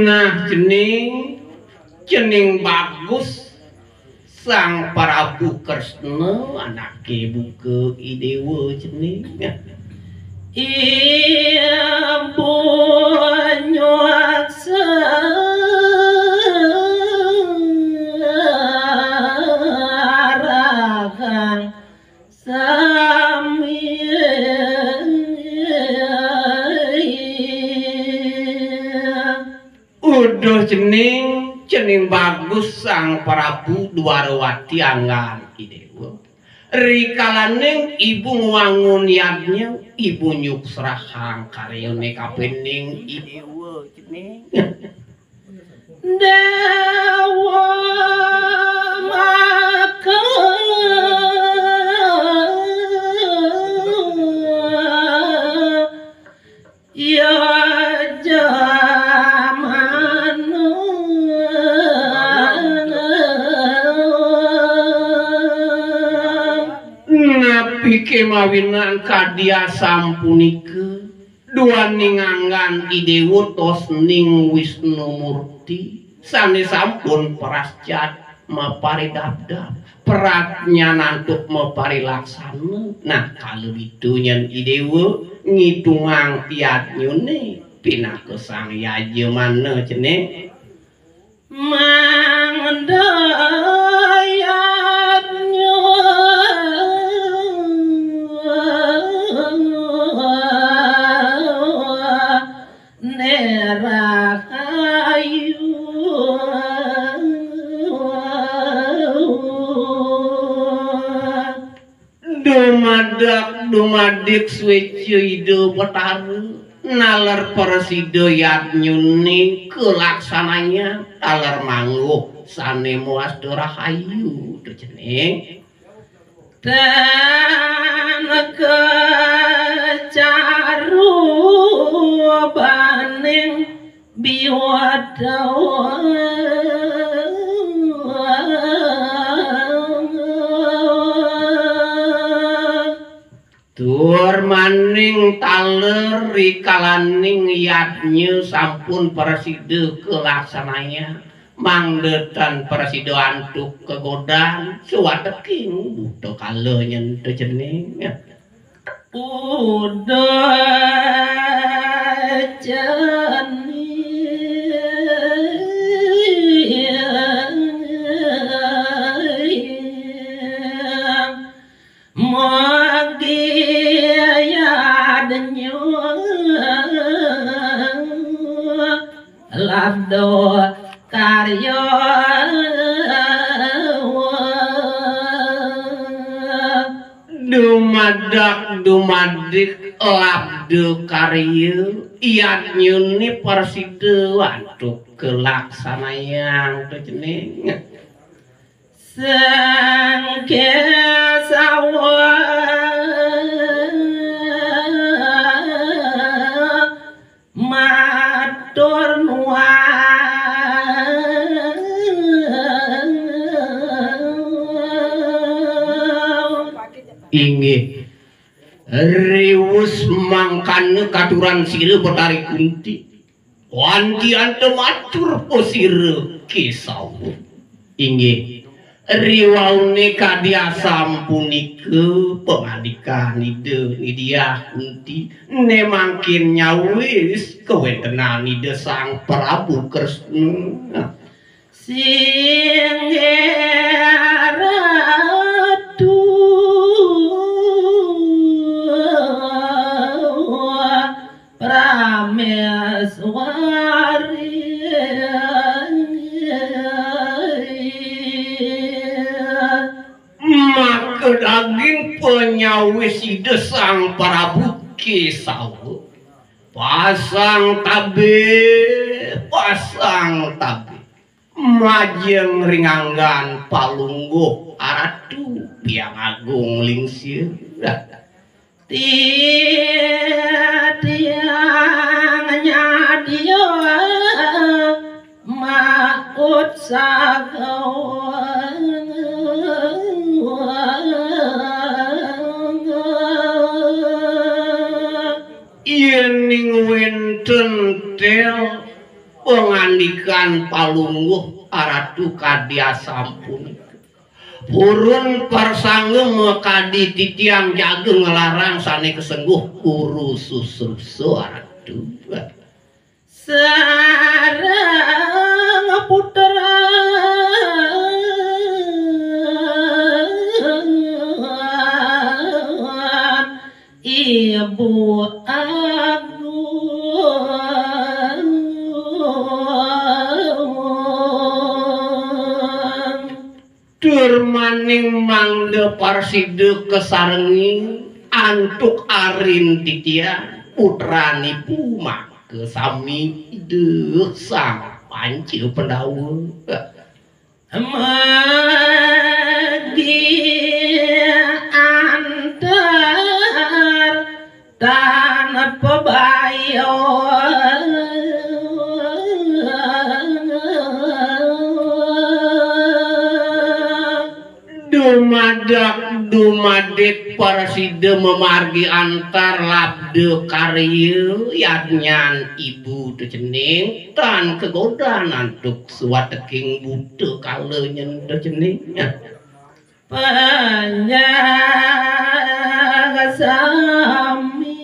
Nah cening bagus Sang Prabu Kresna anake buka idewa cening ibu nyuaksa ragang sami udah cening bagus Sang Prabu Dwarawati anggan idewa rikalaning ibu ngwangun yadnya ibu nyuksrahang karyone kapening idewa cening dewa maka ya kemawinan kadia sampunike dua ninganggan idewa tos ning Wisnu Murti sane sampun prascat mapari dabdab peratnya nantuk mapari laksana. Nah kalau itu nyen idewa ngitungang tiadnyune pinake sang yaje mana cene mangdayatnya dumadik swece ide petaru nalar persida yadnyuni kelaksananya talar mangguh sane muas rahayu tuh cening dan kecaru baning biwadawa tur maning taler rikalaning yadnya sampun persida kelaksananya mangdetan persida antuk kegodan suwateking butuh kala nyentuh cening udah cening labdo karya dumadik labdo karya iyadnyuni persida waduh kelaksanayang tuh cening sang kesawa matur inggih riwus mangkane katuran sira Betari Kunti wanti ante matur posire kisawu inggih riwaune kadya sampunike pangandika nida Nidia Kunti ne mangkin nyawis kewetenan nida Sang Prabu Kresna sing ratu prameswari maka daging penyawis ide Sang Prabu kisah pasang tabe majeng ringanggan palungguh aratu biang agung lingsir tiangnya dia makut sagawan iening wenten tel pengandikan palungguh aratu kadia sampun purun parsanggem kadi titiang jageng ngelarang sane kesengguh urus susrusu aratu sarang putra ibu Durmaning mangde parside kesarengi antuk arin titian putrani puma kesami deuh sang panci pendawu magi antar tanah pebayon dumadet paraside memargi antar labde karya yadnyan ibu tecening tan kegodan antuk suwateking butuh kalenyen teceningnya panjang sami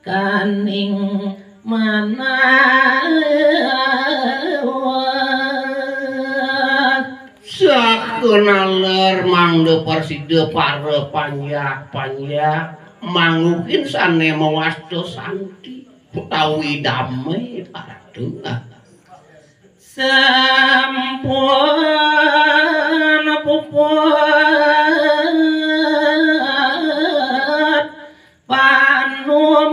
kaning mana sakenaler mangde parside pare panjak mangukin sane mewasto santi utawi damai paratu sampun puput panu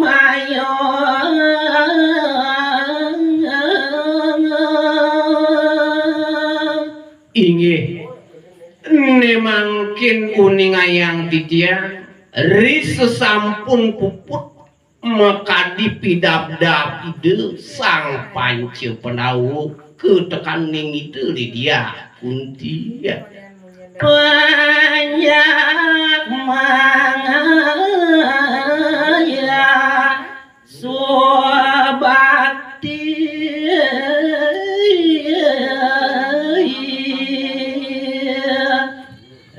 inggih nemangkin uning ayang titian ris sesampun puput mekadi pidabdab ide sang panci pendawu ketekaning itu di dia kunti ya banyak mangaya suabakti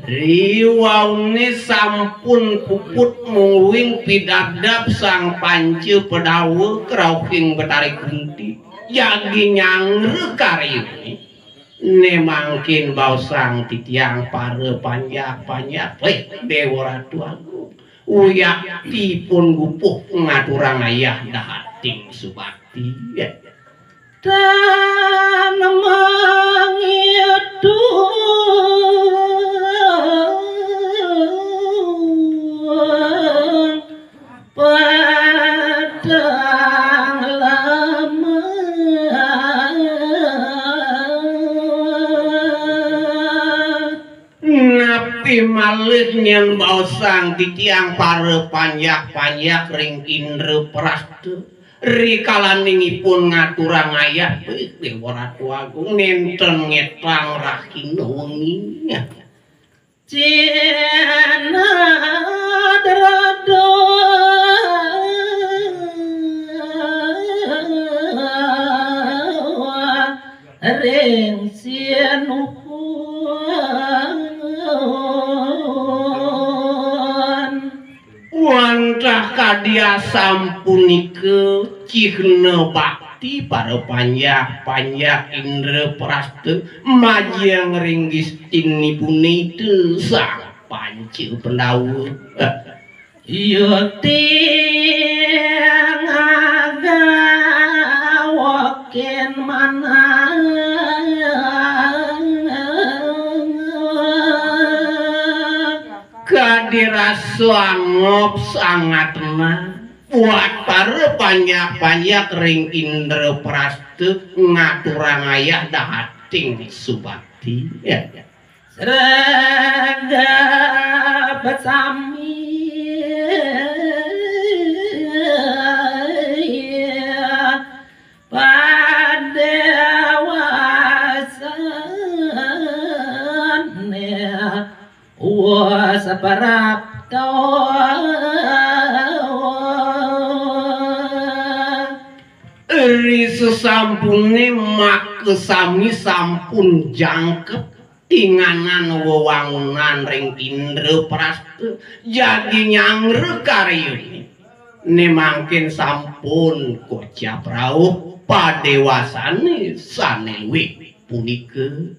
riwaune sampun puput muwing pidadab sang panci pedawu krauking betari kunti yagi nyangre karyuni nemangkin bausang titiang pare panjak dewa ratu agung uyak tipun gupuh ngaturang ayah dahating subakti dan mengitu padang lama napi malih nyen bausang titiang pare panjak ring indre praste rikalaningipun ngaturang ayah dewa ratu agung nenten ngetang rakina wengi cina drado ring sienuhun wantah kadia sampunike cihna bakti para panjak indra praste majang ringgis tinipuni teu sang panci pendawu ieu swangop sangatna buat para panjak-panjak ring Indraprasta ngaturang ayah dahating Subakti ya. Serega besami padewasan was parap eri sesampune mak sami sampun jangkep tinganan wewangunan ring Indraprasta jadi nyangre karyune ne mangkin sampun kocap rawuh padewasane saneluwih punika